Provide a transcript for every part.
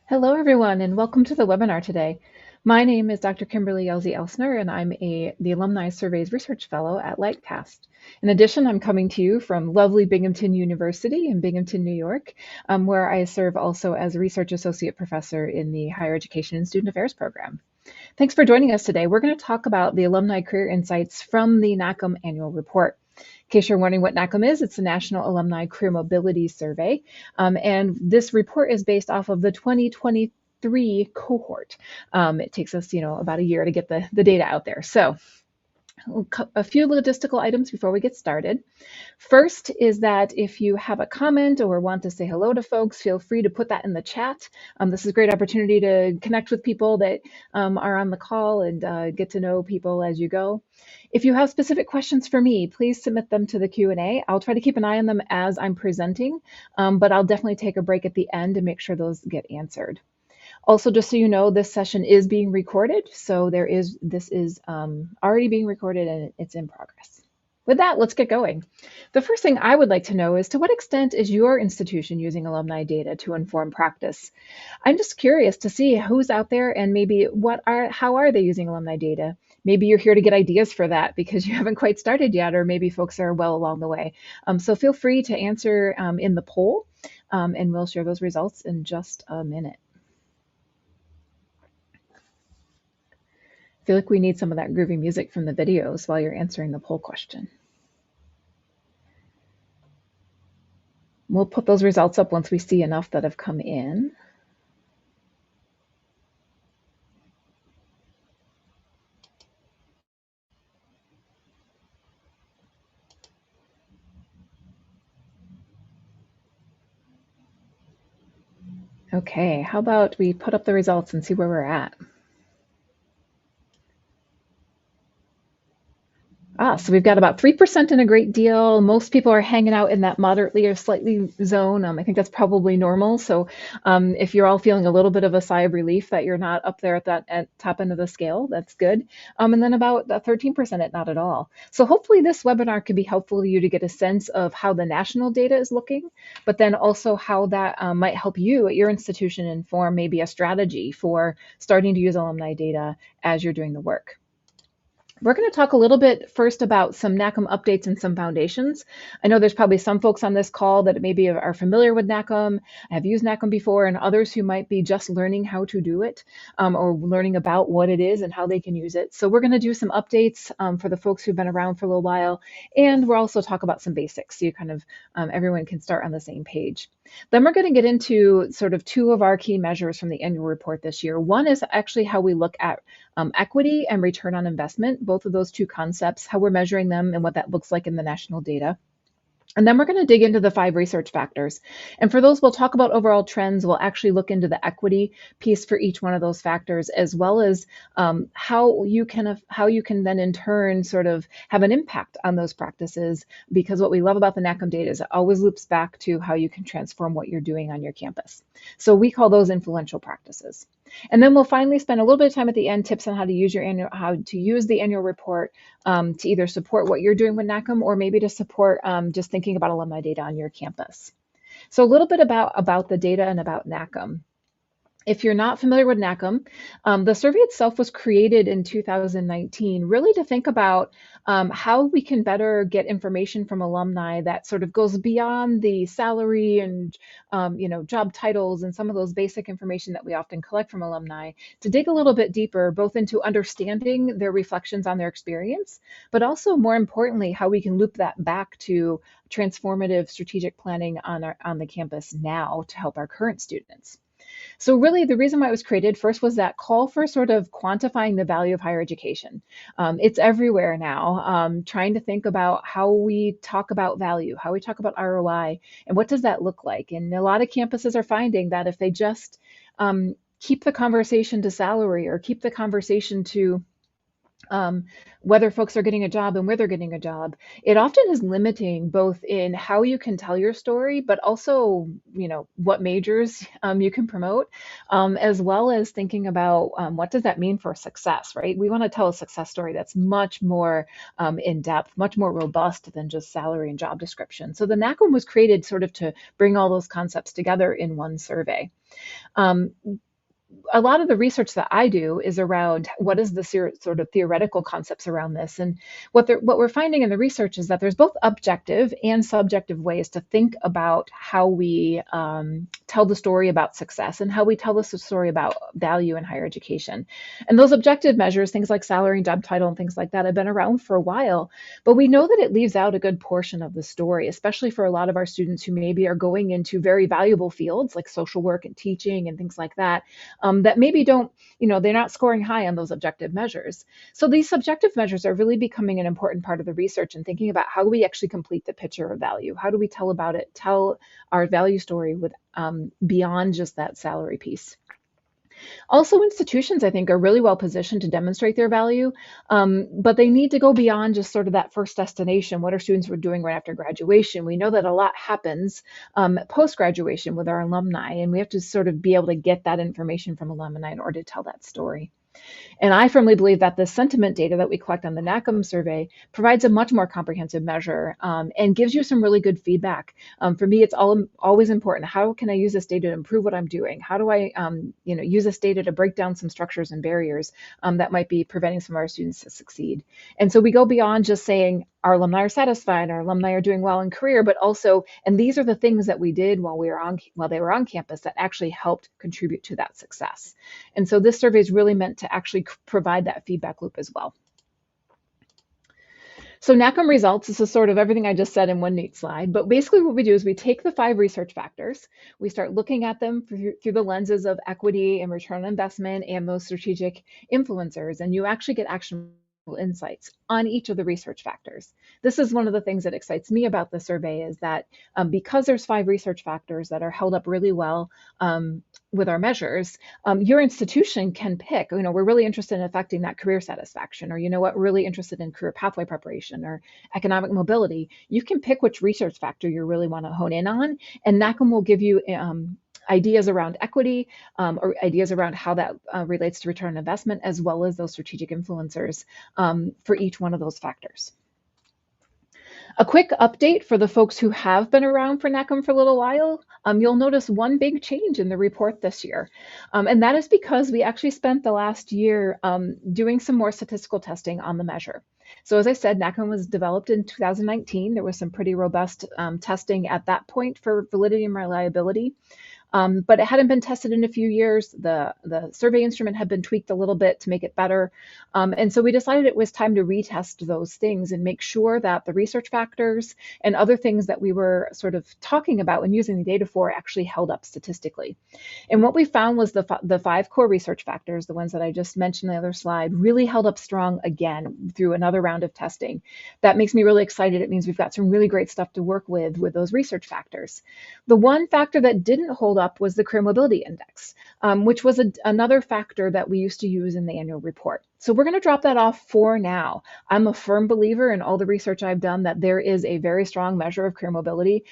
Hello, everyone, and welcome to the webinar today. My name is Dr. Kimberly Yousey-Elsener, and I'm the Alumni Surveys Research Fellow at Lightcast. In addition, I'm coming to you from lovely Binghamton University in Binghamton, New York, where I serve also as a Research Associate Professor in the Higher Education and Student Affairs program. Thanks for joining us today. We're going to talk about the Alumni Career Insights from the NACM Annual Report. In case you're wondering what NACM is, it's the National Alumni Career Mobility Survey. And this report is based off of the 2023 cohort. It takes us, about a year to get the data out there. So a few logistical items before we get started. First is that if you have a comment or want to say hello to folks, feel free to put that in the chat. This is a great opportunity to connect with people that are on the call and get to know people as you go. If you have specific questions for me, please submit them to the Q&A. I'll try to keep an eye on them as I'm presenting, but I'll definitely take a break at the end to make sure those get answered. Also, just so you know, this session is being recorded, so this is already being recorded and it's in progress. With that, let's get going. The first thing I would like to know is, to what extent is your institution using alumni data to inform practice? I'm just curious to see who's out there and maybe how are they using alumni data? Maybe you're here to get ideas for that because you haven't quite started yet, or maybe folks are well along the way. So feel free to answer in the poll, and we'll share those results in just a minute. I feel like we need some of that groovy music from the videos while you're answering the poll question. We'll put those results up once we see enough that have come in. Okay, how about we put up the results and see where we're at? So we've got about 3% in a great deal. Most people are hanging out in that moderately or slightly zone. I think that's probably normal. So if you're all feeling a little bit of a sigh of relief that you're not up there at top end of the scale, that's good. And then about 13% at not at all. So hopefully this webinar can be helpful to you to get a sense of how the national data is looking, but then also how that might help you at your institution inform maybe a strategy for starting to use alumni data as you're doing the work. We're going to talk a little bit first about some NACM updates and some foundations. I know there's probably some folks on this call that maybe are familiar with NACM, have used NACM before, and others who might be just learning how to do it or learning about what it is and how they can use it. So we're going to do some updates for the folks who've been around for a little while, and we'll also talk about some basics so you kind of everyone can start on the same page. Then we're going to get into sort of two of our key measures from the annual report this year. One is actually how we look at equity and return on investment, both of those two concepts, how we're measuring them and what that looks like in the national data. And then we're going to dig into the 5 research factors. And for those, we'll talk about overall trends. We'll actually look into the equity piece for each one of those factors, as well as how you can then in turn sort of have an impact on those practices. Because what we love about the NACM data is it always loops back to how you can transform what you're doing on your campus. So we call those influential practices. And then we'll finally spend a little bit of time at the end, tips on how to use the annual report to either support what you're doing with NACM or maybe to support just thinking about alumni data on your campus. So a little bit about the data and about NACM. If you're not familiar with NACM, the survey itself was created in 2019, really to think about how we can better get information from alumni that sort of goes beyond the salary and job titles and some of those basic information that we often collect from alumni, to dig a little bit deeper, both into understanding their reflections on their experience, but also more importantly, how we can loop that back to transformative strategic planning on the campus now to help our current students. So really the reason why it was created first was that call for sort of quantifying the value of higher education. It's everywhere now, trying to think about how we talk about value, how we talk about ROI, and what does that look like? And a lot of campuses are finding that if they just keep the conversation to salary or keep the conversation to um, whether folks are getting a job and where they're getting a job, it often is limiting both in how you can tell your story, but also, what majors you can promote, as well as thinking about what does that mean for success, right? We want to tell a success story that's much more in depth, much more robust than just salary and job description. So the NACM was created sort of to bring all those concepts together in one survey. Um, a lot of the research that I do is around what is the sort of theoretical concepts around this. And what we're finding in the research is that there's both objective and subjective ways to think about how we tell the story about success and how we tell the story about value in higher education. And those objective measures, things like salary and job title and things like that, have been around for a while, but we know that it leaves out a good portion of the story, especially for a lot of our students who maybe are going into very valuable fields like social work and teaching and things like that, that maybe don't, they're not scoring high on those objective measures. So these subjective measures are really becoming an important part of the research and thinking about how do we actually complete the picture of value? How do we tell our value story with beyond just that salary piece? Also, institutions, I think, are really well positioned to demonstrate their value, but they need to go beyond just sort of that first destination. What are students doing right after graduation? We know that a lot happens post graduation with our alumni, and we have to sort of be able to get that information from alumni in order to tell that story. And I firmly believe that the sentiment data that we collect on the NACM survey provides a much more comprehensive measure and gives you some really good feedback. For me, it's always important. How can I use this data to improve what I'm doing? How do I use this data to break down some structures and barriers that might be preventing some of our students to succeed? And so we go beyond just saying our alumni are satisfied, our alumni are doing well in career, but also, and these are the things that we did while they were on campus that actually helped contribute to that success. And so this survey is really meant to actually provide that feedback loop as well. So NACM results, this is sort of everything I just said in one neat slide, but basically what we do is we take the 5 research factors, we start looking at them through the lenses of equity and return on investment and those strategic influencers, and you actually get actionable insights on each of the research factors. This is one of the things that excites me about the survey is that because there's 5 research factors that are held up really well with our measures, your institution can pick, we're really interested in affecting that career satisfaction, or really interested in career pathway preparation or economic mobility. You can pick which research factor you really want to hone in on, and NACM will give you ideas around equity or ideas around how that relates to return on investment, as well as those strategic influencers for each one of those factors. A quick update for the folks who have been around for NACM for a little while. You'll notice one big change in the report this year. And that is because we actually spent the last year doing some more statistical testing on the measure. So as I said, NACM was developed in 2019. There was some pretty robust testing at that point for validity and reliability. But it hadn't been tested in a few years. The survey instrument had been tweaked a little bit to make it better. And so we decided it was time to retest those things and make sure that the research factors and other things that we were sort of talking about and using the data for actually held up statistically. And what we found was the 5 core research factors, the ones that I just mentioned on the other slide, really held up strong again through another round of testing. That makes me really excited. It means we've got some really great stuff to work with those research factors. The one factor that didn't hold up was the Career Mobility Index, which was another factor that we used to use in the annual report. So we're going to drop that off for now. I'm a firm believer in all the research I've done that there is a very strong measure of career mobility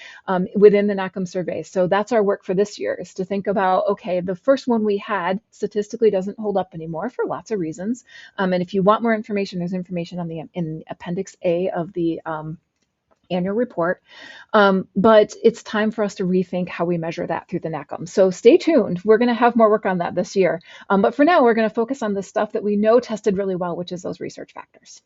within the NACM survey. So that's our work for this year, is to think about, okay, the first one we had statistically doesn't hold up anymore for lots of reasons. And if you want more information, there's information in Appendix A of the annual report, but it's time for us to rethink how we measure that through the NACM. So stay tuned. We're going to have more work on that this year. But for now, we're going to focus on the stuff that we know tested really well, which is those research factors.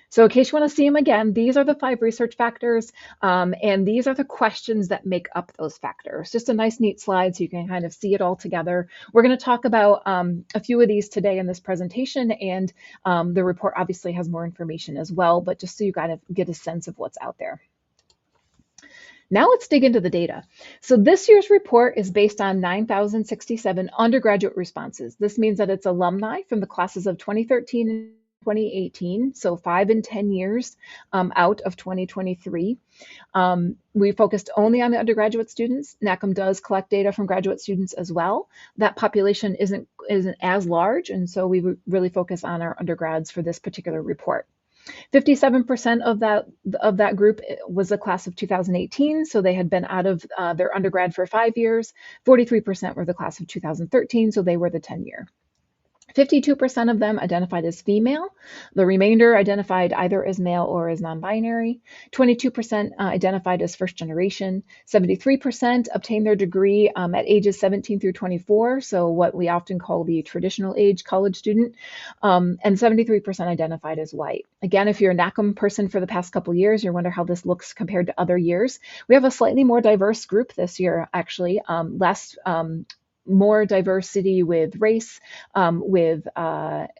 So in case you want to see them again, these are the 5 research factors, and these are the questions that make up those factors. Just a nice, neat slide so you can kind of see it all together. We're going to talk about a few of these today in this presentation, and the report obviously has more information as well, but just so you kind of get a sense of what's out there. Now let's dig into the data. So this year's report is based on 9,067 undergraduate responses. This means that it's alumni from the classes of 2013 and 2018, so 5 and 10 years out of 2023. We focused only on the undergraduate students. NACM does collect data from graduate students as well. That population isn't as large, and so we really focus on our undergrads for this particular report. 57% of that group was the class of 2018, so they had been out of their undergrad for 5 years. 43% were the class of 2013, so they were the 10-year. 52% of them identified as female. The remainder identified either as male or as non-binary. 22% identified as first generation. 73% obtained their degree at ages 17 through 24, so what we often call the traditional age college student. And 73% identified as white. Again, if you're a NACM person for the past couple of years, you wonder how this looks compared to other years. We have a slightly more diverse group this year, actually, more diversity with race, with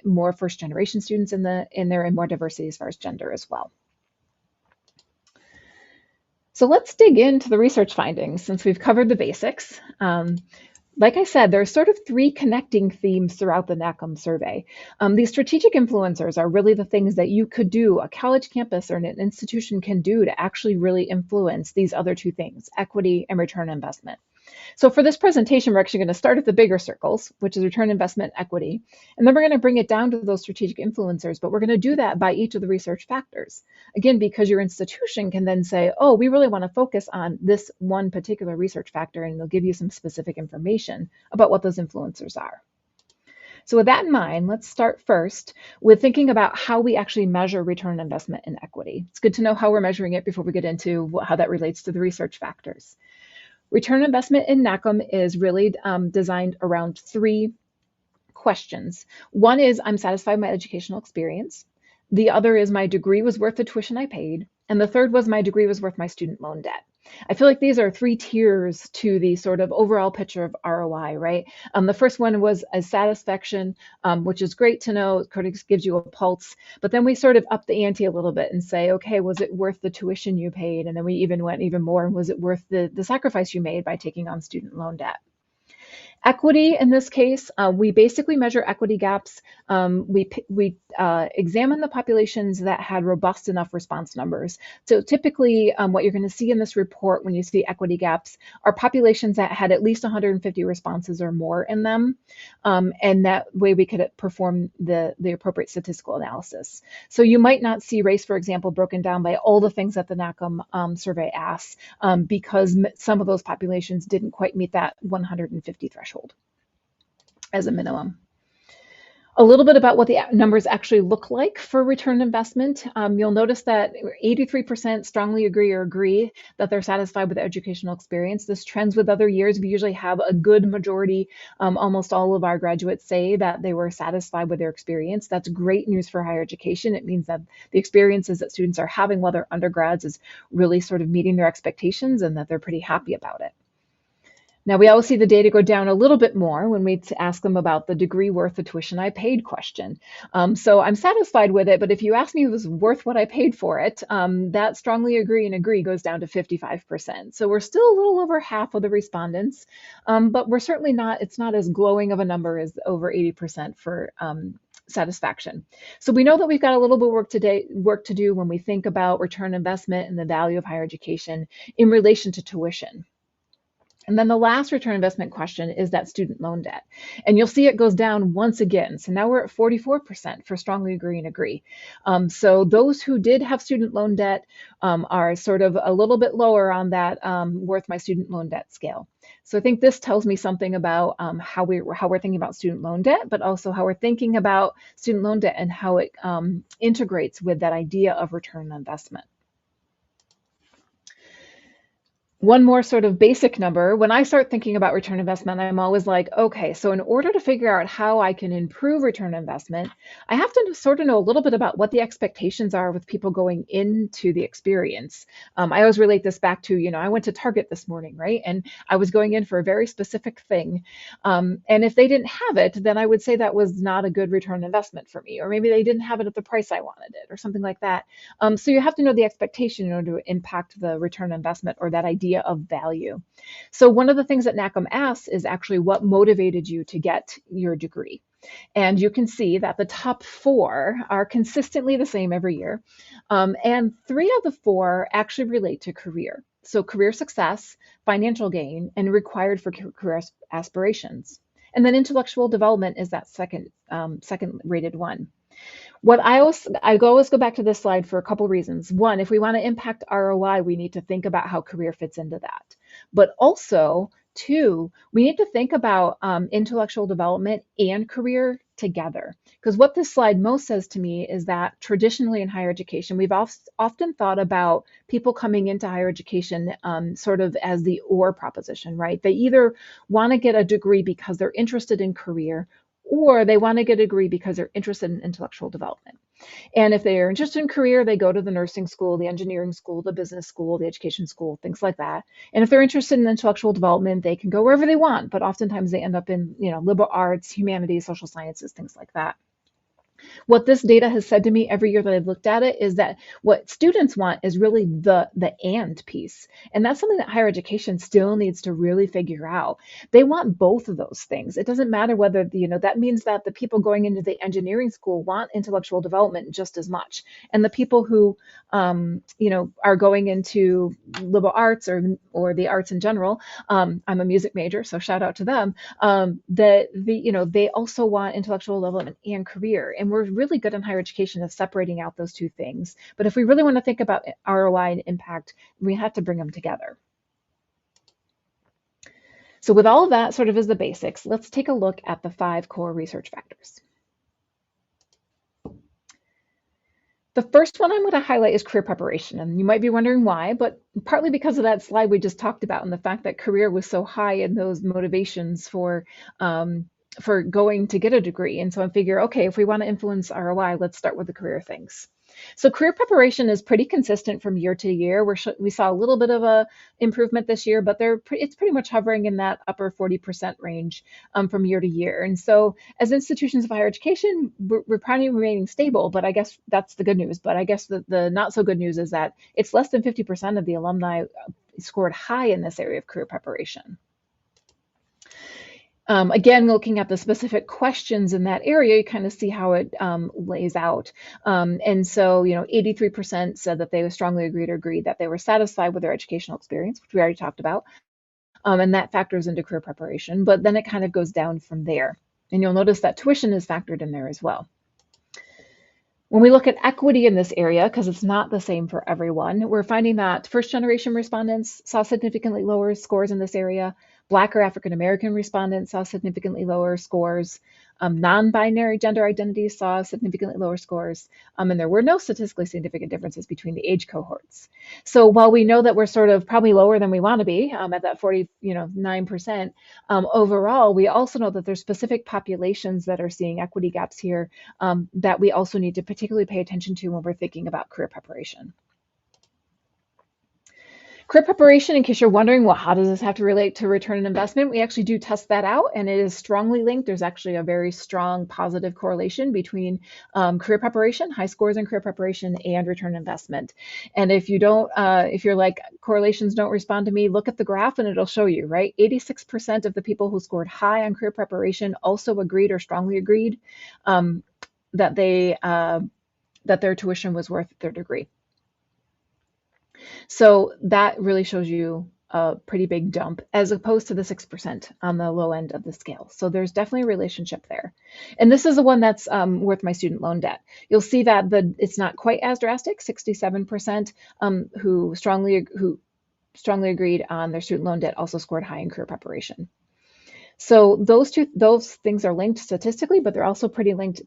more first generation students in there, and more diversity as far as gender as well. So let's dig into the research findings since we've covered the basics. Like I said, there are sort of 3 connecting themes throughout the NACM survey. These strategic influencers are really the things that you could do, a college campus or an institution can do to actually really influence these other 2 things, equity and return on investment. So for this presentation, we're actually going to start at the bigger circles, which is return investment equity. And then we're going to bring it down to those strategic influencers, but we're going to do that by each of the research factors. Again, because your institution can then say, oh, we really want to focus on this one particular research factor, and they'll give you some specific information about what those influencers are. So with that in mind, let's start first with thinking about how we actually measure return on investment in equity. It's good to know how we're measuring it before we get into how that relates to the research factors. Return on investment in NACM is really designed around 3 questions. One is, I'm satisfied with my educational experience. The other is, my degree was worth the tuition I paid. And the third was, my degree was worth my student loan debt. I feel like these are 3 tiers to the sort of overall picture of ROI, right? The first one was a satisfaction, which is great to know. It gives you a pulse. But then we sort of up the ante a little bit and say, okay, was it worth the tuition you paid? And then we even went even more. Was it worth the sacrifice you made by taking on student loan debt? Equity, in this case, we basically measure equity gaps. We examine the populations that had robust enough response numbers. So typically, what you're going to see in this report when you see equity gaps are populations that had at least 150 responses or more in them. And that way we could perform the appropriate statistical analysis. So you might not see race, for example, broken down by all the things that the NACM survey asks, because some of those populations didn't quite meet that 150 threshold as a minimum. A little bit about what the numbers actually look like for return investment. You'll notice that 83% strongly agree that they're satisfied with the educational experience. This trends with other years. We usually have a good majority, almost all of our graduates say that they were satisfied with their experience. That's great news for higher education. It means that the experiences that students are having while they're undergrads is really sort of meeting their expectations and that they're pretty happy about it. Now, we always see the data go down a little bit more when we ask them about the degree worth the tuition I paid question. So I'm satisfied with it, but if you ask me if it was worth what I paid for it, that strongly agree goes down to 55%. So we're still a little over half of the respondents, but we're certainly not, it's not as glowing of a number as over 80% for satisfaction. So we know that we've got a little bit of work to do when we think about return investment and the value of higher education in relation to tuition. And then the last return investment question is that student loan debt. And you'll see it goes down once again. So now we're at 44% for strongly agree. So those who did have student loan debt are sort of a little bit lower on that worth my student loan debt scale. So I think this tells me something about how we're thinking about student loan debt, but also how we're thinking about student loan debt and how it integrates with that idea of return on investment. One more sort of basic number, when I start thinking about return investment, I'm always like, okay, so in order to figure out how I can improve return investment, I have to sort of know a little bit about what the expectations are with people going into the experience. I always relate this back to, I went to Target this morning, right? And I was going in for a very specific thing. And if they didn't have it, then I would say that was not a good return investment for me, or maybe they didn't have it at the price I wanted it or something like that. So you have to know the expectation in order to impact the return investment or that idea idea of value. So one of the things that NACM asks is actually what motivated you to get your degree. And you can see that the top 4 are consistently the same every year. And 3 of the 4 actually relate to career. So career success, financial gain, and required for career aspirations. And then intellectual development is that second rated one. I always go back to this slide for a couple reasons. One, if we want to impact ROI, we need to think about how career fits into that. But also, 2, we need to think about intellectual development and career together. Because what this slide most says to me is that traditionally in higher education, we've often thought about people coming into higher education sort of as the or proposition, right? They either want to get a degree because they're interested in career, or they want to get a degree because they're interested in intellectual development. And if they are interested in career, they go to the nursing school, the engineering school, the business school, the education school, things like that. And if they're interested in intellectual development, they can go wherever they want, but oftentimes they end up in, liberal arts, humanities, social sciences, things like that. What this data has said to me every year that I've looked at it is that what students want is really the and piece. And that's something that higher education still needs to really figure out. They want both of those things. It doesn't matter whether, that means that the people going into the engineering school want intellectual development just as much. And the people who, are going into liberal arts or the arts in general, I'm a music major, so shout out to them, they also want intellectual development and career. And we're really good in higher education of separating out those two things. But if we really want to think about ROI and impact, we have to bring them together. So with all of that sort of as the basics, let's take a look at the 5 core research factors. The first one I'm going to highlight is career preparation. And you might be wondering why, but partly because of that slide we just talked about and the fact that career was so high in those motivations for going to get a degree. And so I figure, okay, if we want to influence ROI, let's start with the career things. So career preparation is pretty consistent from year to year. We saw a little bit of a improvement this year, but it's pretty much hovering in that upper 40% range from year to year. And so as institutions of higher education, we're probably remaining stable, but I guess that's the good news. But I guess the not so good news is that it's less than 50% of the alumni scored high in this area of career preparation. Again, looking at the specific questions in that area, you kind of see how it lays out. And so, 83% said that they strongly agreed that they were satisfied with their educational experience, which we already talked about. And that factors into career preparation, but then it kind of goes down from there. And you'll notice that tuition is factored in there as well. When we look at equity in this area, because it's not the same for everyone, we're finding that first-generation respondents saw significantly lower scores in this area. Black or African-American respondents saw significantly lower scores. Non-binary gender identities saw significantly lower scores. And there were no statistically significant differences between the age cohorts. So while we know that we're sort of probably lower than we want to be at that 9%, overall, we also know that there's specific populations that are seeing equity gaps here that we also need to particularly pay attention to when we're thinking about career preparation. Career preparation, in case you're wondering, well, how does this have to relate to return on investment? We actually do test that out, and it is strongly linked. There's actually a very strong positive correlation between career preparation, high scores in career preparation, and return on investment. And if you don't, if you're like, correlations don't respond to me, look at the graph and it'll show you, right? 86% of the people who scored high on career preparation also agreed or strongly agreed that their tuition was worth their degree. So that really shows you a pretty big jump as opposed to the 6% on the low end of the scale. So there's definitely a relationship there. And this is the one that's worth my student loan debt. You'll see that it's not quite as drastic, 67% who strongly agreed on their student loan debt also scored high in career preparation. So those things are linked statistically, but they're also pretty linked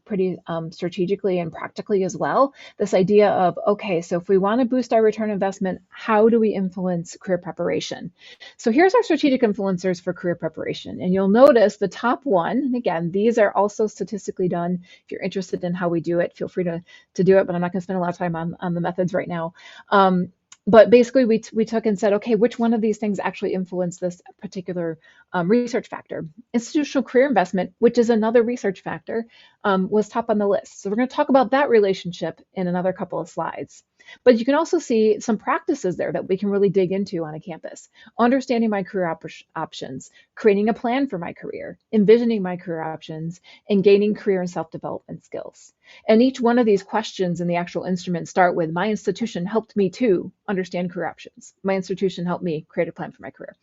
strategically and practically as well. This idea of, okay, so if we want to boost our return on investment, how do we influence career preparation? So here's our strategic influencers for career preparation. And you'll notice the top one, and again, these are also statistically done. If you're interested in how we do it, feel free to do it, but I'm not going to spend a lot of time on the methods right now. But basically, we took and said, okay, which one of these things actually influence this particular research factor? Institutional career investment, which is another research factor, was top on the list. So we're going to talk about that relationship in another couple of slides. But you can also see some practices there that we can really dig into on a campus. Understanding my career options, creating a plan for my career, envisioning my career options, and gaining career and self-development skills. And each one of these questions in the actual instrument start with, my institution helped me to understand career options. My institution helped me create a plan for my career.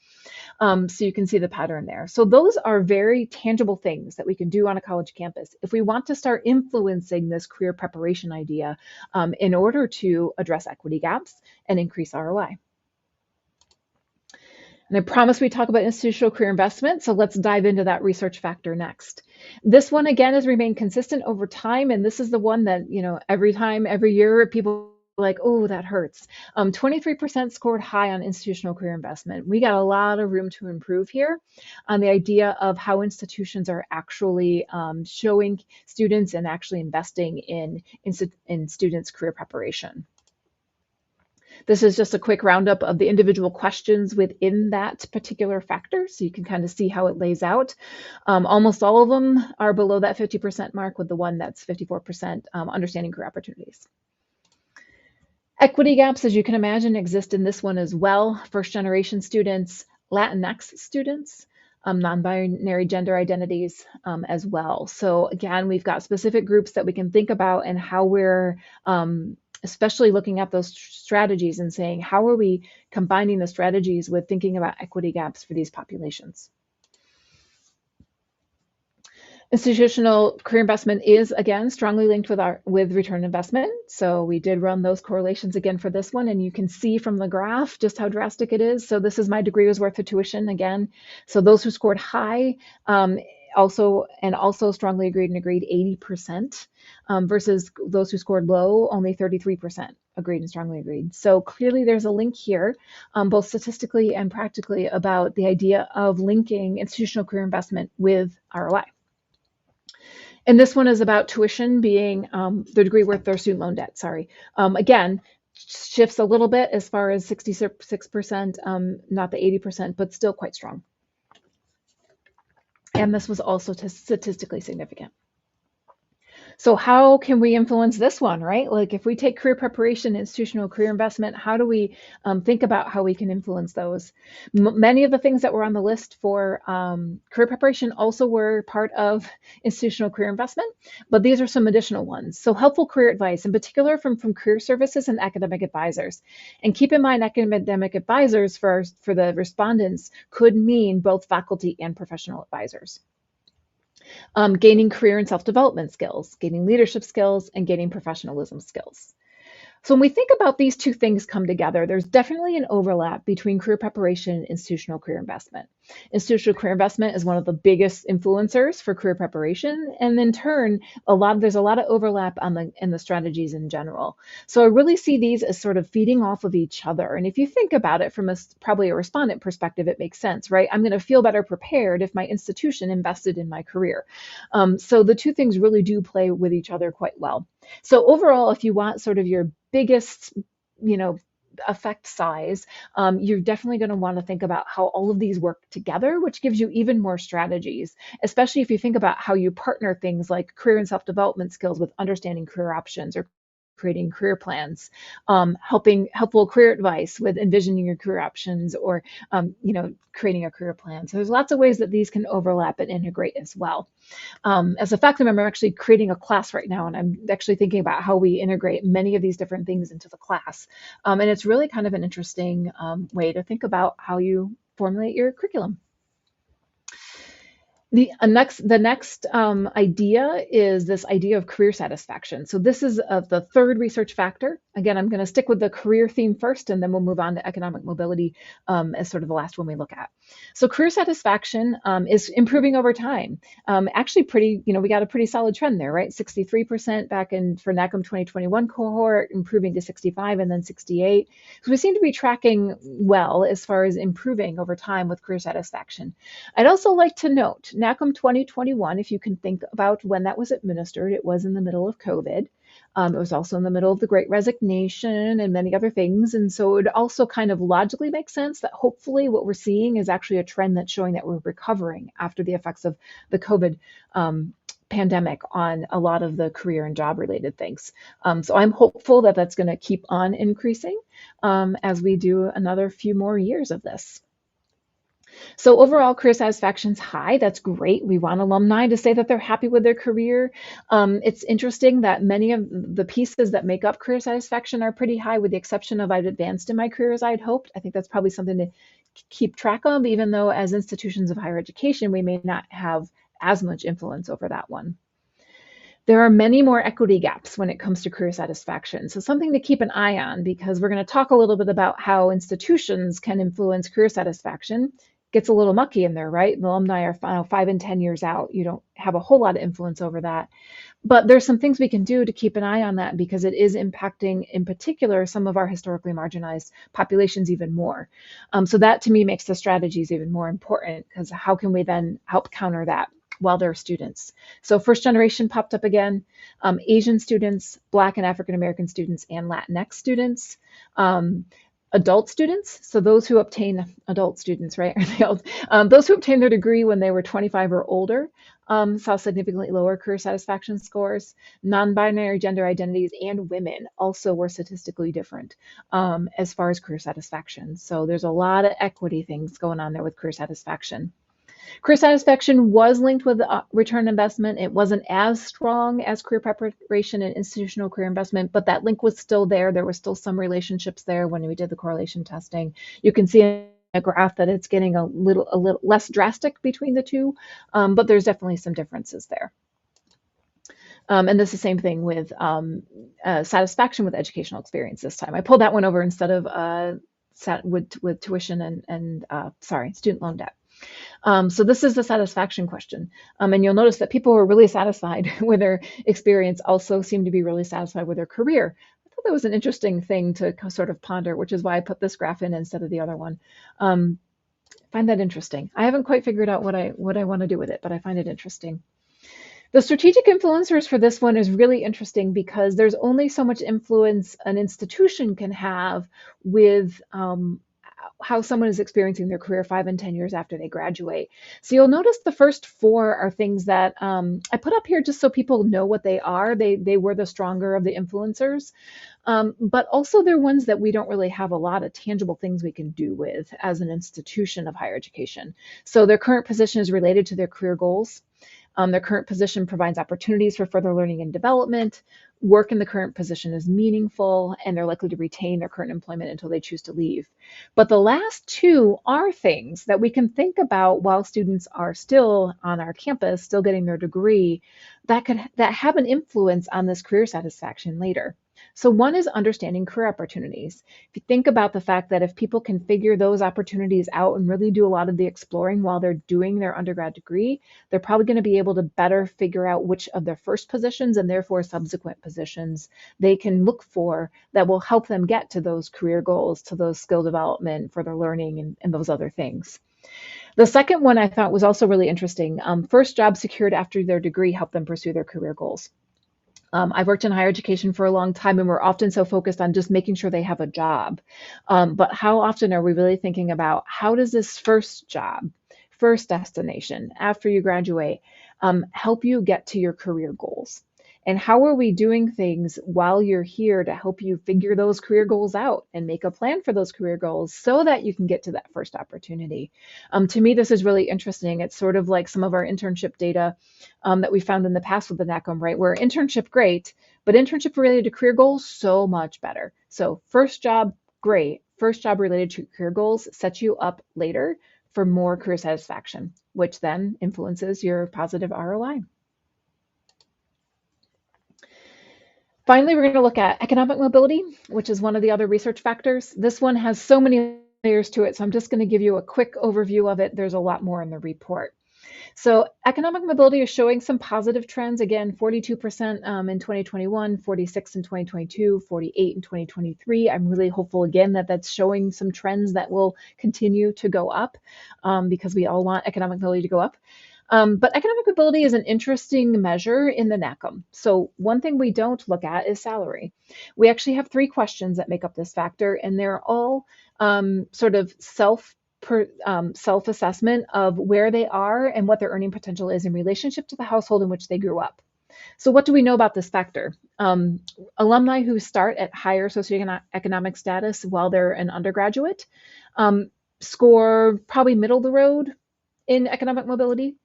So you can see the pattern there. So those are very tangible things that we can do on a college campus if we want to start influencing this career preparation idea in order to address equity gaps and increase ROI. And I promise we talk about institutional career investment, so let's dive into that research factor next. This one, again, has remained consistent over time, and this is the one that, every year, people are like, oh, that hurts. 23% scored high on institutional career investment. We got a lot of room to improve here on the idea of how institutions are actually showing students and actually investing in students' career preparation. This is just a quick roundup of the individual questions within that particular factor, so you can kind of see how it lays out. Almost all of them are below that 50% mark, with the one that's 54% understanding career opportunities. Equity gaps, as you can imagine, exist in this one as well. First-generation students, Latinx students, non-binary gender identities as well. So again, we've got specific groups that we can think about and how we're especially looking at those strategies and saying, how are we combining the strategies with thinking about equity gaps for these populations? Institutional career investment is, again, strongly linked with return investment. So we did run those correlations again for this one, and you can see from the graph just how drastic it is. So this is my degree was worth of tuition again. So those who scored high also strongly agreed 80%, versus those who scored low, only 33% agreed and strongly agreed. So clearly there's a link here, both statistically and practically, about the idea of linking institutional career investment with ROI. And this one is about tuition being the degree worth their student loan debt, again, shifts a little bit as far as 66%, not the 80%, but still quite strong. And this was also statistically significant. So how can we influence this one, right? Like if we take career preparation, institutional career investment, how do we think about how we can influence those? Many of the things that were on the list for career preparation also were part of institutional career investment, but these are some additional ones. So helpful career advice, in particular from career services and academic advisors. And keep in mind, academic advisors for the respondents could mean both faculty and professional advisors. Gaining career and self-development skills, gaining leadership skills, and gaining professionalism skills. So when we think about these two things come together, there's definitely an overlap between career preparation and institutional career investment. Institutional career investment is one of the biggest influencers for career preparation, and in turn, there's a lot of overlap in the strategies in general. So I really see these as sort of feeding off of each other. And if you think about it from probably a respondent perspective, it makes sense, right? I'm going to feel better prepared if my institution invested in my career. So the two things really do play with each other quite well. So overall, if you want sort of your biggest, effect size, you're definitely going to want to think about how all of these work together, which gives you even more strategies, especially if you think about how you partner things like career and self-development skills with understanding career options or creating career plans, helpful career advice with envisioning your career options or, creating a career plan. So there's lots of ways that these can overlap and integrate as well. As a faculty member, I'm actually creating a class right now, and I'm actually thinking about how we integrate many of these different things into the class. And it's really kind of an interesting way to think about how you formulate your curriculum. The next idea is this idea of career satisfaction. So this is the third research factor. Again, I'm going to stick with the career theme first, and then we'll move on to economic mobility as sort of the last one we look at. So career satisfaction is improving over time. Actually, we got a pretty solid trend there, right? 63% back for NACM 2021 cohort, improving to 65 and then 68. So we seem to be tracking well as far as improving over time with career satisfaction. I'd also like to note, NACM 2021, if you can think about when that was administered, it was in the middle of COVID. It was also in the middle of the Great Resignation and many other things. And so it would also kind of logically make sense that hopefully what we're seeing is actually a trend that's showing that we're recovering after the effects of the COVID pandemic on a lot of the career and job related things. So I'm hopeful that that's going to keep on increasing as we do another few more years of this. So overall, career satisfaction's high. That's great. We want alumni to say that they're happy with their career. It's interesting that many of the pieces that make up career satisfaction are pretty high, with the exception of I've advanced in my career as I'd hoped. I think that's probably something to keep track of, even though as institutions of higher education, we may not have as much influence over that one. There are many more equity gaps when it comes to career satisfaction. So something to keep an eye on, because we're going to talk a little bit about how institutions can influence career satisfaction. Gets a little mucky in there, right? The alumni are 5 and 10 years out. You don't have a whole lot of influence over that. But there's some things we can do to keep an eye on that, because it is impacting, in particular, some of our historically marginalized populations even more. So that to me makes the strategies even more important, because how can we then help counter that while they're students? So first generation popped up again, Asian students, Black and African American students, and Latinx students. Adult students, so those who obtain, adult students, right? Are they old? Those who obtained their degree when they were 25 or older saw significantly lower career satisfaction scores. Non-binary gender identities and women also were statistically different as far as career satisfaction. So there's a lot of equity things going on there with career satisfaction. Career satisfaction was linked with return investment. It wasn't as strong as career preparation and institutional career investment, but that link was still there. There were still some relationships there when we did the correlation testing. You can see in a graph that it's getting a little less drastic between the two, but there's definitely some differences there. And this is the same thing with satisfaction with educational experience this time. I pulled that one over instead of with tuition and student loan debt. So this is the satisfaction question. And you'll notice that people who are really satisfied with their experience also seem to be really satisfied with their career. I thought that was an interesting thing to sort of ponder, which is why I put this graph in instead of the other one. Find that interesting. I haven't quite figured out what I want to do with it, but I find it interesting. The strategic influencers for this one is really interesting, because there's only so much influence an institution can have with how someone is experiencing their career 5 and 10 years after they graduate. So you'll notice the first 4 are things that I put up here just so people know what they are. They were the stronger of the influencers, but also they're ones that we don't really have a lot of tangible things we can do with as an institution of higher education. So their current position is related to their career goals. Their current position provides opportunities for further learning and development. Work in the current position is meaningful, and they're likely to retain their current employment until they choose to leave. But the last 2 are things that we can think about while students are still on our campus, still getting their degree, that have an influence on this career satisfaction later. So one is understanding career opportunities. If you think about the fact that if people can figure those opportunities out and really do a lot of the exploring while they're doing their undergrad degree, they're probably going to be able to better figure out which of their first positions and therefore subsequent positions they can look for that will help them get to those career goals, to those skill development, further learning, and those other things. The second one I thought was also really interesting. First job secured after their degree helped them pursue their career goals. I've worked in higher education for a long time, and we're often so focused on just making sure they have a job. But how often are we really thinking about how does this first job, first destination after you graduate, help you get to your career goals? And how are we doing things while you're here to help you figure those career goals out and make a plan for those career goals so that you can get to that first opportunity? To me, this is really interesting. It's sort of like some of our internship data that we found in the past with the NACM, right? Where internship, great, but internship related to career goals, so much better. So first job, great. First job related to career goals sets you up later for more career satisfaction, which then influences your positive ROI. Finally, we're going to look at economic mobility, which is one of the other research factors. This one has so many layers to it, so I'm just going to give you a quick overview of it. There's a lot more in the report. So economic mobility is showing some positive trends. Again, 42% in 2021, 46 in 2022, 48 in 2023. I'm really hopeful again that that's showing some trends that will continue to go up because we all want economic mobility to go up. But economic mobility is an interesting measure in the NACM. So one thing we don't look at is salary. We actually have 3 questions that make up this factor, and they're all sort of self-assessment of where they are and what their earning potential is in relationship to the household in which they grew up. So what do we know about this factor? Alumni who start at higher socioeconomic status while they're an undergraduate score probably middle of the road in economic mobility.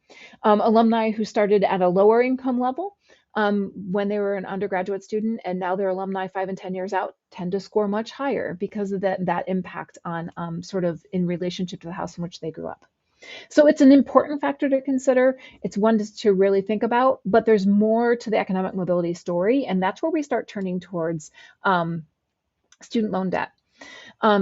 Alumni who started at a lower income level when they were an undergraduate student and now they're alumni 5 and 10 years out tend to score much higher because of that impact on sort of in relationship to the house in which they grew up. So it's an important factor to consider. It's one to really think about, but there's more to the economic mobility story, and that's where we start turning towards student loan debt.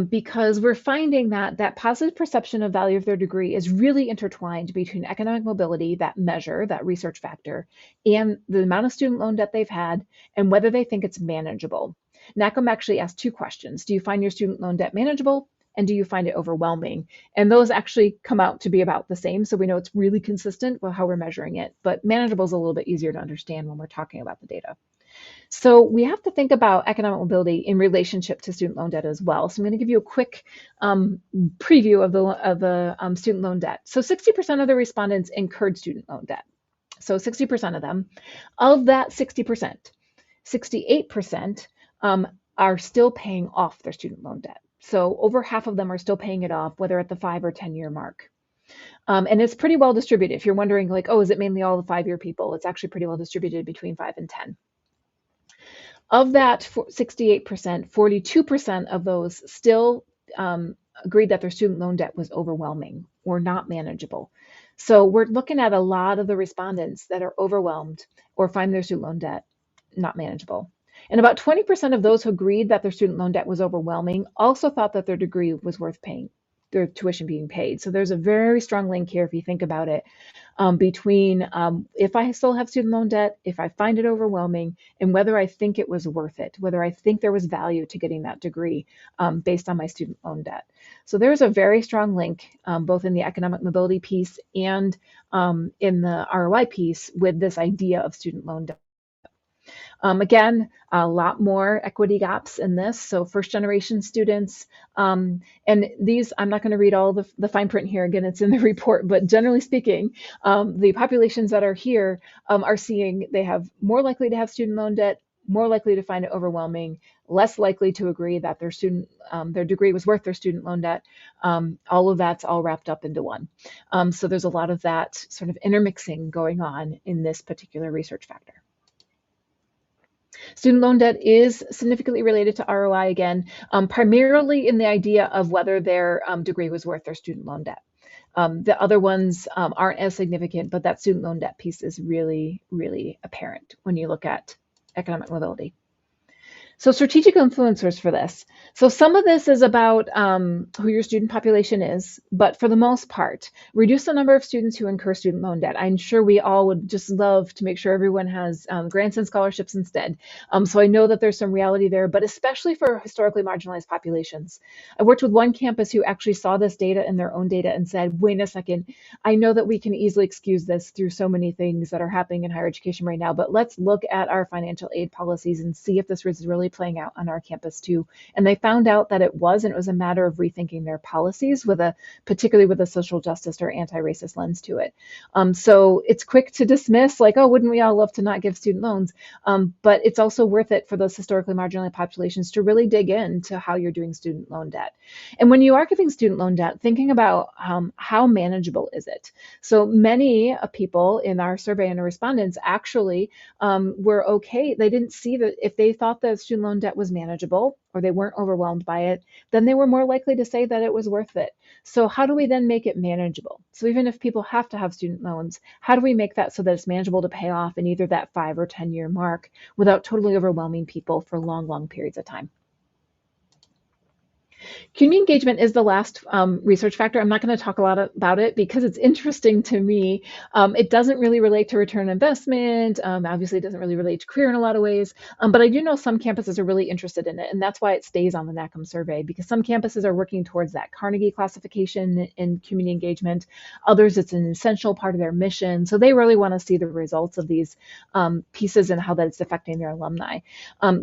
Because we're finding that positive perception of value of their degree is really intertwined between economic mobility, that measure, that research factor, and the amount of student loan debt they've had and whether they think it's manageable. NACM actually asked 2 questions. Do you find your student loan debt manageable? And do you find it overwhelming? And those actually come out to be about the same. So we know it's really consistent with how we're measuring it, but manageable is a little bit easier to understand when we're talking about the data. So we have to think about economic mobility in relationship to student loan debt as well. So I'm going to give you a quick preview of the student loan debt. So 60% of the respondents incurred student loan debt. So 60% of them. Of that 60%, 68% are still paying off their student loan debt. So over half of them are still paying it off, whether at the 5 or 10 year mark. And it's pretty well distributed. If you're wondering like, oh, is it mainly all the 5-year people? It's actually pretty well distributed between 5 and 10. Of that 68%, 42% of those still agreed that their student loan debt was overwhelming or not manageable. So we're looking at a lot of the respondents that are overwhelmed or find their student loan debt not manageable. And about 20% of those who agreed that their student loan debt was overwhelming also thought that their degree was worth paying, their tuition being paid. So there's a very strong link here, if you think about it, between if I still have student loan debt, if I find it overwhelming, and whether I think it was worth it, whether I think there was value to getting that degree based on my student loan debt. So there's a very strong link, both in the economic mobility piece and in the ROI piece with this idea of student loan debt. Again, a lot more equity gaps in this. So first generation students, and these, I'm not going to read all the fine print here. Again, it's in the report, but generally speaking, the populations that are here are seeing they have more likely to have student loan debt, more likely to find it overwhelming, less likely to agree that their degree was worth their student loan debt. All of that's all wrapped up into one. So there's a lot of that sort of intermixing going on in this particular research factor. Student loan debt is significantly related to ROI again, primarily in the idea of whether their degree was worth their student loan debt. The other ones aren't as significant, but that student loan debt piece is really, really apparent when you look at economic mobility. So strategic influencers for this. So some of this is about who your student population is, but for the most part, reduce the number of students who incur student loan debt. I'm sure we all would just love to make sure everyone has grants and scholarships instead. So I know that there's some reality there, but especially for historically marginalized populations. I worked with one campus who actually saw this data in their own data and said, wait a second, I know that we can easily excuse this through so many things that are happening in higher education right now, but let's look at our financial aid policies and see if this was really playing out on our campus too. And they found out that it was, and it was a matter of rethinking their policies particularly with a social justice or anti-racist lens to it. So it's quick to dismiss, like, oh, wouldn't we all love to not give student loans? But it's also worth it for those historically marginalized populations to really dig into how you're doing student loan debt. And when you are giving student loan debt, thinking about how manageable is it? So many people in our survey and our respondents actually were okay. They didn't see that if they thought that student loan debt was manageable or they weren't overwhelmed by it, then they were more likely to say that it was worth it. So how do we then make it manageable? So even if people have to have student loans, how do we make that so that it's manageable to pay off in either that 5 or 10 year mark without totally overwhelming people for long, long periods of time? Community engagement is the last research factor. I'm not going to talk a lot about it because it's interesting to me. It doesn't really relate to return on investment. Obviously, it doesn't really relate to career in a lot of ways. But I do know some campuses are really interested in it, and that's why it stays on the NACM survey, because some campuses are working towards that Carnegie classification in community engagement. Others, it's an essential part of their mission. So they really want to see the results of these pieces and how that it's affecting their alumni.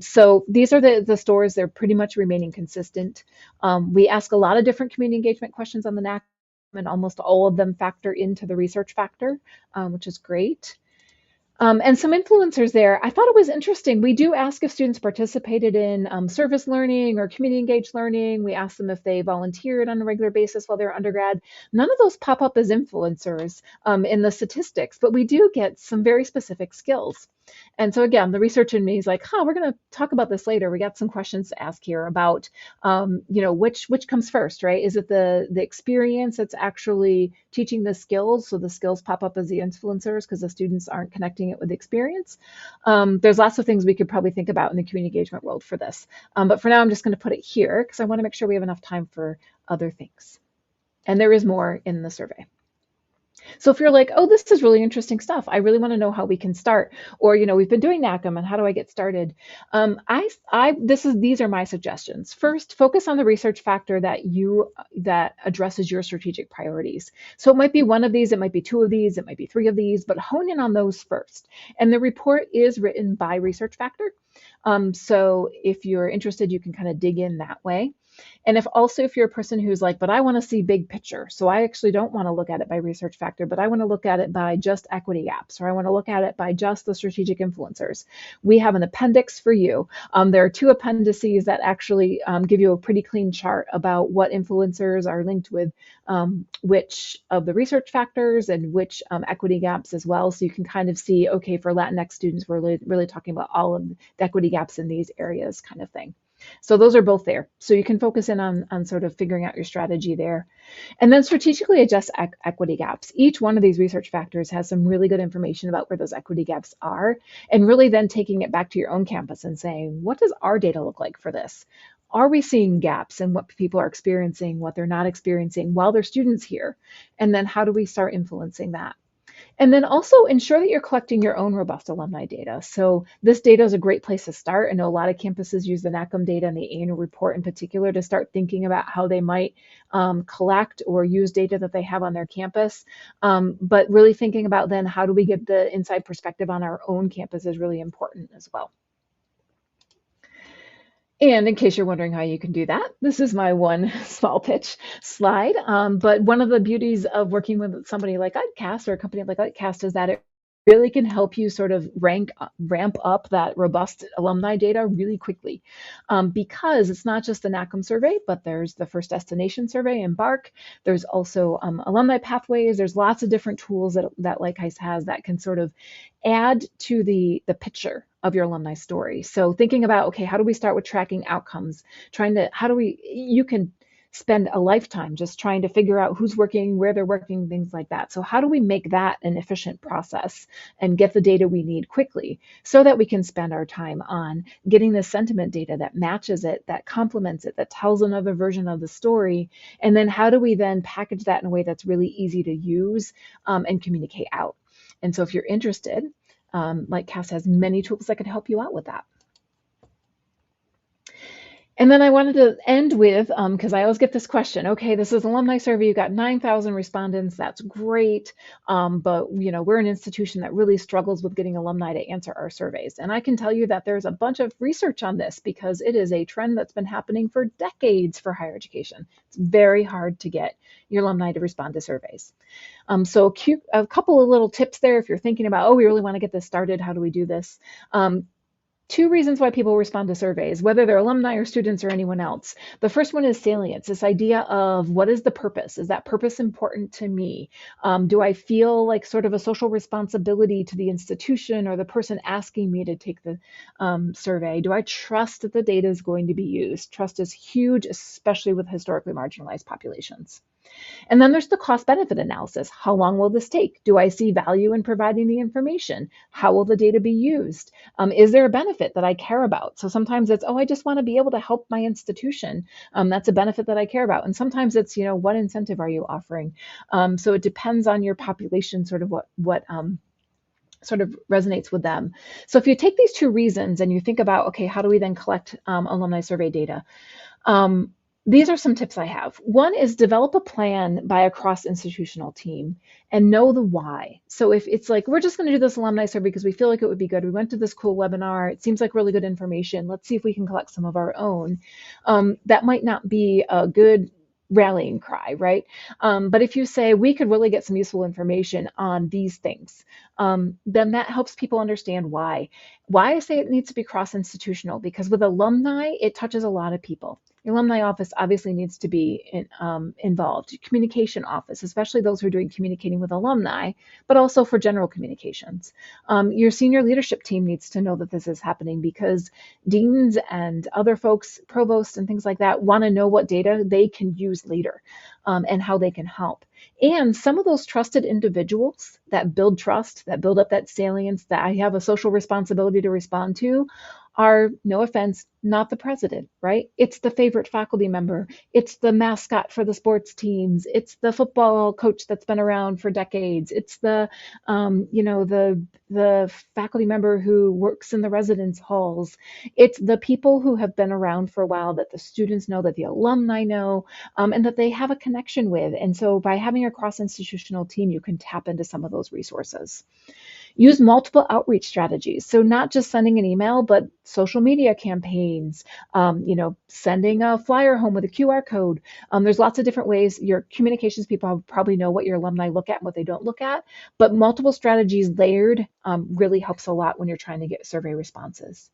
So these are the scores. They're pretty much remaining consistent. We ask a lot of different community engagement questions on the NACM, and almost all of them factor into the research factor, which is great. And some influencers there. I thought it was interesting. We do ask if students participated in service learning or community engaged learning. We ask them if they volunteered on a regular basis while they're undergrad. None of those pop up as influencers in the statistics, but we do get some very specific skills. And so again, the research in me is like, we're going to talk about this later. We got some questions to ask here about, which comes first, right? Is it the experience that's actually teaching the skills? So the skills pop up as the influencers because the students aren't connecting it with the experience. There's lots of things we could probably think about in the community engagement world for this. But for now, I'm just going to put it here because I want to make sure we have enough time for other things. And there is more in the survey. So if you're like, oh, this is really interesting stuff, I really want to know how we can start, or we've been doing NACM and how do I get started? These are my suggestions. First, focus on the research factor that addresses your strategic priorities. So it might be one of these, it might be two of these, it might be three of these, but hone in on those first. And the report is written by research factor. So if you're interested, you can kind of dig in that way. And if you're a person who's like, but I want to see big picture, so I actually don't want to look at it by research factor, but I want to look at it by just equity gaps, or I want to look at it by just the strategic influencers, we have an appendix for you. There are two appendices that actually give you a pretty clean chart about what influencers are linked with which of the research factors and which equity gaps as well. So you can kind of see, okay, for Latinx students, we're really talking about all of the equity gaps in these areas kind of thing. So those are both there. So you can focus in on sort of figuring out your strategy there. And then strategically adjust equity gaps. Each one of these research factors has some really good information about where those equity gaps are, and really then taking it back to your own campus and saying, what does our data look like for this? Are we seeing gaps in what people are experiencing, what they're not experiencing while they're students here? And then how do we start influencing that? And then also ensure that you're collecting your own robust alumni data. So this data is a great place to start. I know a lot of campuses use the NACM data and the annual report in particular to start thinking about how they might collect or use data that they have on their campus. But really thinking about then how do we get the inside perspective on our own campus is really important as well. And in case you're wondering how you can do that, this is my one small pitch slide. But one of the beauties of working with somebody like Lightcast or a company like Lightcast is that it really can help you sort of ramp up that robust alumni data really quickly, because it's not just the NACM survey, but there's the First Destination Survey, Embark. There's also alumni pathways. There's lots of different tools that Lightcast has that can sort of add to the picture of your alumni story. So thinking about, okay, how do we start with tracking outcomes? You can spend a lifetime just trying to figure out who's working, where they're working, things like that. So how do we make that an efficient process and get the data we need quickly so that we can spend our time on getting the sentiment data that matches it, that complements it, that tells another version of the story? And then how do we then package that in a way that's really easy to use and communicate out? And so if you're interested, Lightcast has many tools that can help you out with that. And then I wanted to end with, because I always get this question, okay, this is an alumni survey, you got 9,000 respondents, that's great, but we're an institution that really struggles with getting alumni to answer our surveys. And I can tell you that there's a bunch of research on this because it is a trend that's been happening for decades for higher education. It's very hard to get your alumni to respond to surveys. So a couple of little tips there if you're thinking about, we really want to get this started, how do we do this? Two reasons why people respond to surveys, whether they're alumni or students or anyone else. The first one is salience, this idea of what is the purpose? Is that purpose important to me? Do I feel like sort of a social responsibility to the institution or the person asking me to take the survey? Do I trust that the data is going to be used? Trust is huge, especially with historically marginalized populations. And then there's the cost-benefit analysis. How long will this take? Do I see value in providing the information? How will the data be used? Is there a benefit that I care about? So sometimes it's, I just want to be able to help my institution. That's a benefit that I care about. And sometimes it's, what incentive are you offering? So it depends on your population, sort of what sort of resonates with them. So if you take these two reasons and you think about, okay, how do we then collect alumni survey data? These are some tips I have. One is develop a plan by a cross-institutional team and know the why. So if it's like, we're just going to do this alumni survey because we feel like it would be good. We went to this cool webinar. It seems like really good information. Let's see if we can collect some of our own. That might not be a good rallying cry, right? But if you say we could really get some useful information on these things, then that helps people understand why. Why I say it needs to be cross-institutional, because with alumni, it touches a lot of people. The alumni office obviously needs to be involved. Communication office, especially those who are doing communicating with alumni, but also for general communications. Your senior leadership team needs to know that this is happening, because deans and other folks, provosts and things like that, want to know what data they can use later, and how they can help. And some of those trusted individuals that build trust, that build up that salience, that I have a social responsibility to respond to, are, no offense, not the president, right? It's the favorite faculty member. It's the mascot for the sports teams. It's the football coach that's been around for decades. It's the, the faculty member who works in the residence halls. It's the people who have been around for a while, that the students know, that the alumni know, and that they have a connection with. And so by having a cross-institutional team, you can tap into some of those resources. Use multiple outreach strategies. So not just sending an email, but social media campaigns, sending a flyer home with a QR code. There's lots of different ways. Your communications people probably know what your alumni look at and what they don't look at, but multiple strategies layered really helps a lot when you're trying to get survey responses.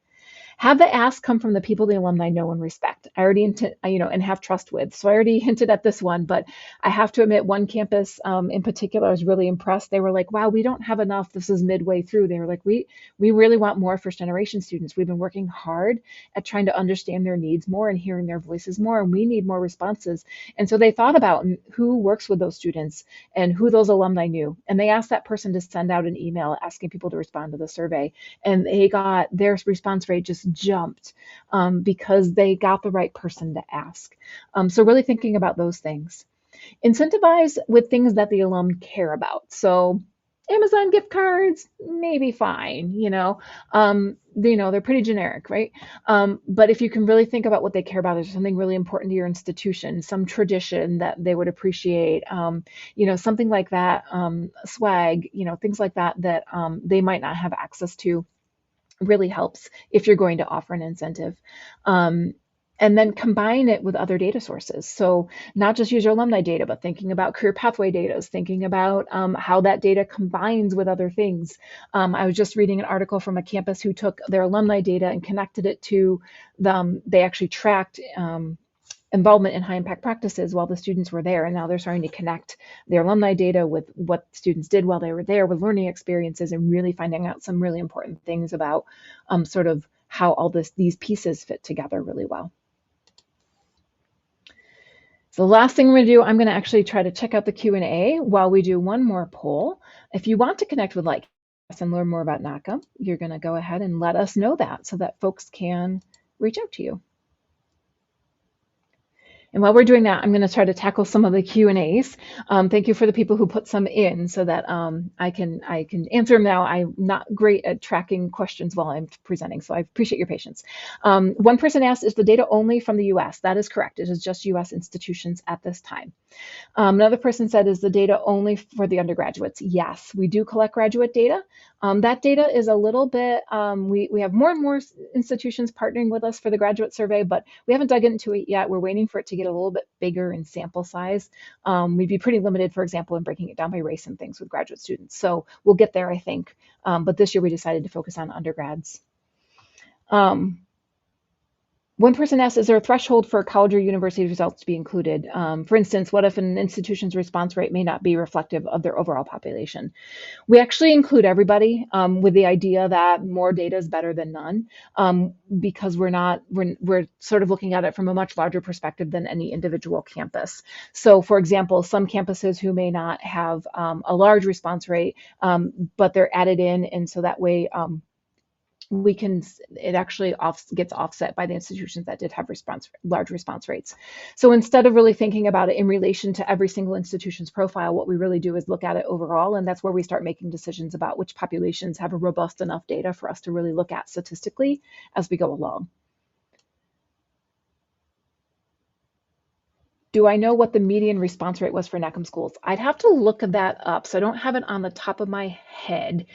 Have the ask come from the people the alumni know and respect. I already, and have trust with. So I already hinted at this one, but I have to admit, one campus in particular, I was really impressed. They were like, wow, we don't have enough. This is midway through. They were like, we really want more first generation students. We've been working hard at trying to understand their needs more and hearing their voices more, and we need more responses. And so they thought about who works with those students and who those alumni knew. And they asked that person to send out an email asking people to respond to the survey. And they got their response rate just jumped, because they got the right person to ask. So really thinking about those things. Incentivize with things that the alum care about. So Amazon gift cards, maybe fine, they're pretty generic, right? But if you can really think about what they care about, there's something really important to your institution, some tradition that they would appreciate, something like that, swag, things like that, that they might not have access to, really helps if you're going to offer an incentive. And then combine it with other data sources. So not just use your alumni data, but thinking about career pathway data, thinking about how that data combines with other things. I was just reading an article from a campus who took their alumni data and connected it to them. They actually tracked involvement in high impact practices while the students were there. And now they're starting to connect their alumni data with what students did while they were there, with learning experiences, and really finding out some really important things about sort of how all these pieces fit together really well. So the last thing we're going to do, I'm going to actually try to check out the Q&A while we do one more poll. If you want to connect with Lightcast and learn more about NACM, you're going to go ahead and let us know that so that folks can reach out to you. And while we're doing that, I'm going to try to tackle some of the Q&As. Thank you for the people who put some in so that I can answer them now. I'm not great at tracking questions while I'm presenting, so I appreciate your patience. One person asked, is the data only from the US? That is correct. It is just US institutions at this time. Another person said, is the data only for the undergraduates? Yes, we do collect graduate data. That data is a little bit, we have more and more institutions partnering with us for the graduate survey, but we haven't dug into it yet. We're waiting for it to get a little bit bigger in sample size. We'd be pretty limited, for example, in breaking it down by race and things with graduate students. So we'll get there, I think. But this year we decided to focus on undergrads. One person asked, is there a threshold for college or university results to be included? For instance, what if an institution's response rate may not be reflective of their overall population? We actually include everybody with the idea that more data is better than none, because we're sort of looking at it from a much larger perspective than any individual campus. So for example, some campuses who may not have a large response rate, but they're added in, and so that way it actually gets offset by the institutions that did have large response rates. So instead of really thinking about it in relation to every single institution's profile, what we really do is look at it overall, and that's where we start making decisions about which populations have a robust enough data for us to really look at statistically as we go along. Do I know what the median response rate was for NACM schools? I'd have to look that up, so I don't have it on the top of my head.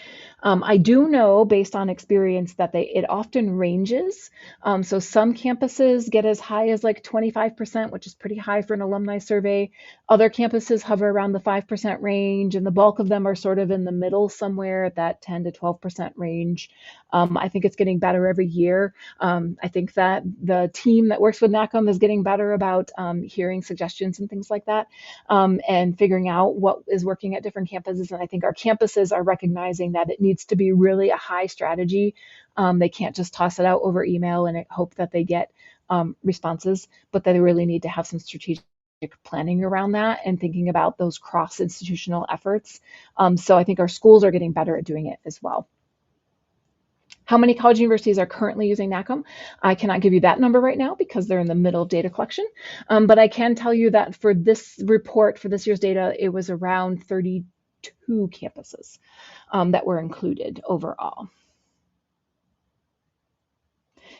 I do know, based on experience, that it often ranges. So some campuses get as high as like 25%, which is pretty high for an alumni survey. Other campuses hover around the 5% range, and the bulk of them are sort of in the middle somewhere at that 10 to 12% range. I think it's getting better every year. I think that the team that works with NACM is getting better about hearing suggestions and things like that, and figuring out what is working at different campuses. And I think our campuses are recognizing that it needs to be really a high strategy. They can't just toss it out over email and hope that they get responses, but they really need to have some strategic planning around that and thinking about those cross-institutional efforts. So I think our schools are getting better at doing it as well. How many college universities are currently using NACM? I cannot give you that number right now because they're in the middle of data collection. But I can tell you that for this report, for this year's data, it was around 32 campuses that were included overall.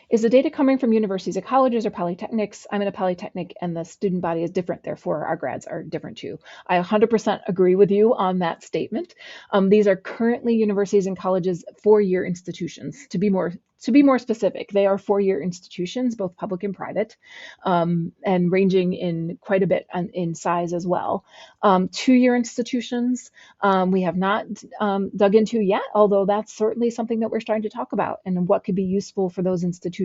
Is the data coming from universities or colleges or polytechnics? I'm in a polytechnic and the student body is different, therefore our grads are different too. I 100% agree with you on that statement. These are currently universities and colleges, four-year institutions. To be more specific, they are four-year institutions, both public and private, and ranging in quite a bit in size as well. Two-year institutions, we have not dug into yet, although that's certainly something that we're starting to talk about and what could be useful for those institutions.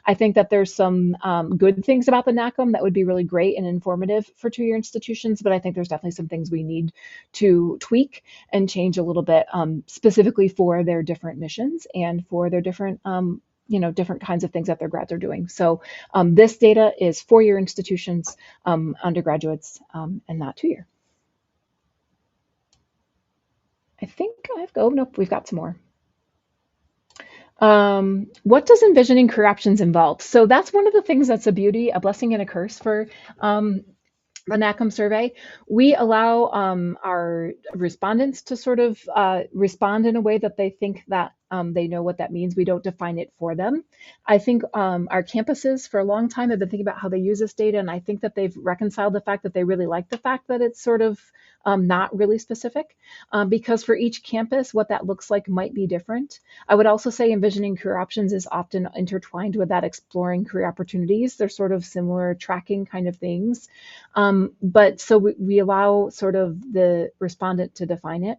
I think that there's some good things about the NACM that would be really great and informative for two-year institutions, but I think there's definitely some things we need to tweak and change a little bit, specifically for their different missions and for their different different kinds of things that their grads are doing. So this data is four-year institutions, undergraduates, and not two-year. I think nope, we've got some more. What does envisioning career options involve? So that's one of the things that's a blessing and a curse for the NACM survey. We allow our respondents to sort of respond in a way that they think that they know what that means. We don't define it for them. I think our campuses for a long time have been thinking about how they use this data, and I think that they've reconciled the fact that they really like the fact that it's sort of not really specific, because for each campus, what that looks like might be different. I would also say envisioning career options is often intertwined with that exploring career opportunities. They're sort of similar tracking kind of things. But so we allow sort of the respondent to define it.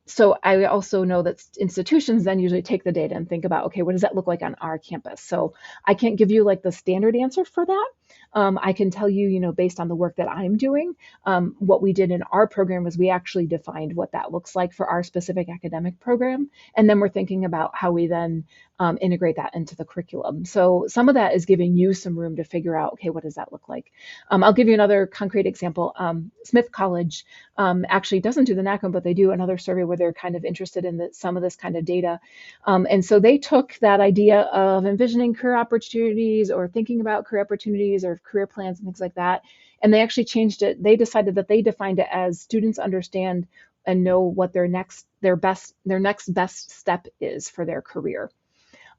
So I also know that institutions then usually take the data and think about, okay, what does that look like on our campus? So I can't give you like the standard answer for that. I can tell you, based on the work that I'm doing, what we did in our program was we actually defined what that looks like for our specific academic program. And then we're thinking about how we then integrate that into the curriculum. So some of that is giving you some room to figure out, okay, what does that look like? I'll give you another concrete example. Smith College actually doesn't do the NACM, but they do another survey where they're kind of interested in some of this kind of data. And so they took that idea of envisioning career opportunities or thinking about career opportunities or career plans and things like that, and they actually changed it. They decided that they defined it as students understand and know what their next best step is for their career.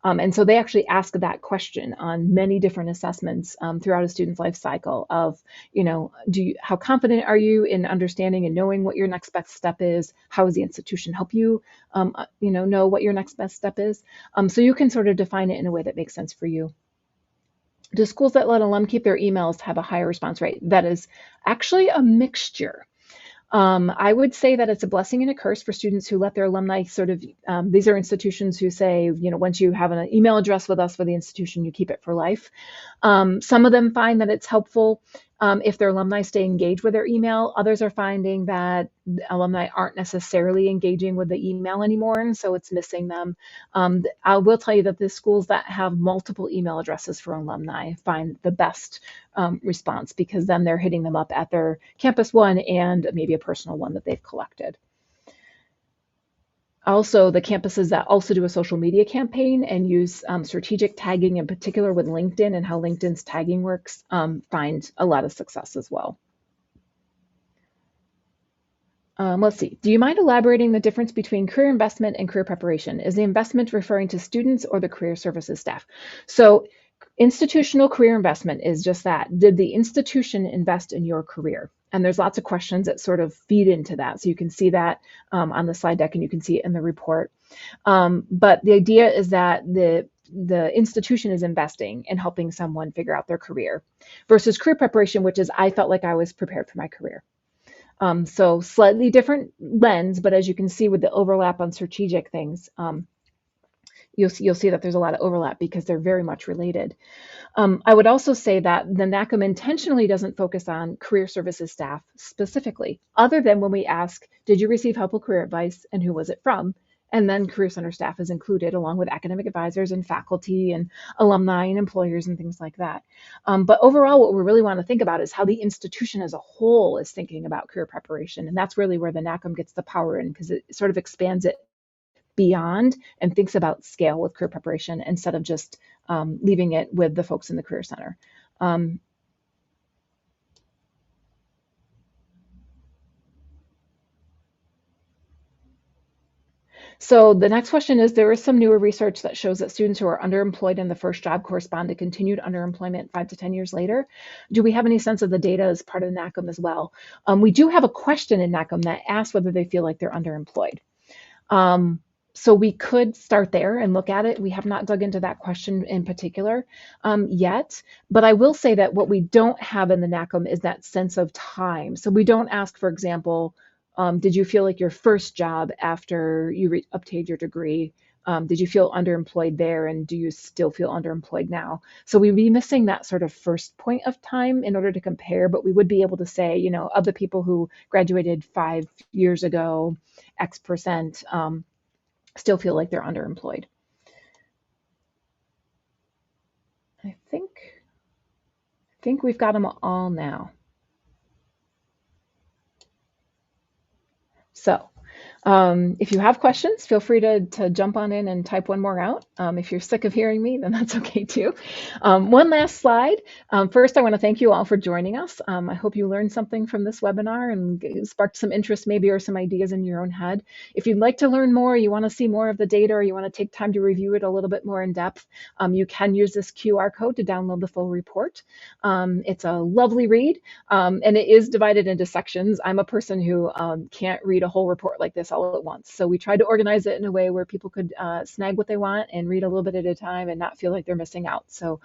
And so they actually ask that question on many different assessments throughout a student's life cycle of, how confident are you in understanding and knowing what your next best step is? How does the institution help you, know what your next best step is? So you can sort of define it in a way that makes sense for you. Do schools that let alum keep their emails have a higher response rate? That is actually a mixture. I would say that it's a blessing and a curse for students who let their alumni sort of, these are institutions who say, once you have an email address with us for the institution, you keep it for life. Some of them find that it's helpful if their alumni stay engaged with their email. Others are finding that alumni aren't necessarily engaging with the email anymore, and so it's missing them. I will tell you that the schools that have multiple email addresses for alumni find the best response, because then they're hitting them up at their campus one and maybe a personal one that they've collected. Also, the campuses that also do a social media campaign and use strategic tagging, in particular with LinkedIn and how LinkedIn's tagging works, find a lot of success as well. Let's see. Do you mind elaborating the difference between career investment and career preparation? Is the investment referring to students or the career services staff? So Institutional career investment is just that. Did the institution invest in your career? And there's lots of questions that sort of feed into that. So you can see that on the slide deck, and you can see it in the report. But the idea is that the institution is investing in helping someone figure out their career versus career preparation, which is I felt like I was prepared for my career. So slightly different lens, but as you can see with the overlap on strategic things, you'll see that there's a lot of overlap because they're very much related. I would also say that the NACM intentionally doesn't focus on career services staff specifically, other than when we ask, did you receive helpful career advice and who was it from? And then Career Center staff is included along with academic advisors and faculty and alumni and employers and things like that. But overall, what we really want to think about is how the institution as a whole is thinking about career preparation. And that's really where the NACM gets the power in, because it sort of expands it beyond and thinks about scale with career preparation instead of just leaving it with the folks in the Career Center. So the next question is, there is some newer research that shows that students who are underemployed in the first job correspond to continued underemployment 5 to 10 years later. Do we have any sense of the data as part of the NACM as well? We do have a question in NACM that asks whether they feel like they're underemployed. So we could start there and look at it. We have not dug into that question in particular yet, but I will say that what we don't have in the NACM is that sense of time. So we don't ask, for example, did you feel like your first job after you obtained your degree, did you feel underemployed there, and do you still feel underemployed now? So we'd be missing that sort of first point of time in order to compare, but we would be able to say, you know, of the people who graduated 5 years ago, X percent, still feel like they're underemployed. I think we've got them all now. So if you have questions, feel free to jump on in and type one more out. If you're sick of hearing me, then that's okay too. One last slide. First, I want to thank you all for joining us. I hope you learned something from this webinar and sparked some interest maybe or some ideas in your own head. If you'd like to learn more, you want to see more of the data, or you want to take time to review it a little bit more in depth, you can use this QR code to download the full report. It's a lovely read, and it is divided into sections. I'm a person who can't read a whole report like this all at once. So we tried to organize it in a way where people could snag what they want and read a little bit at a time and not feel like they're missing out. So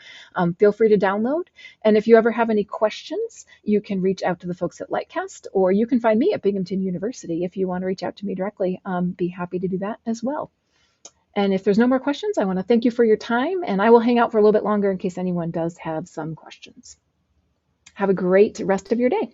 feel free to download. And if you ever have any questions, you can reach out to the folks at Lightcast, or you can find me at Binghamton University if you want to reach out to me directly. Be happy to do that as well. And if there's no more questions, I want to thank you for your time, and I will hang out for a little bit longer in case anyone does have some questions. Have a great rest of your day.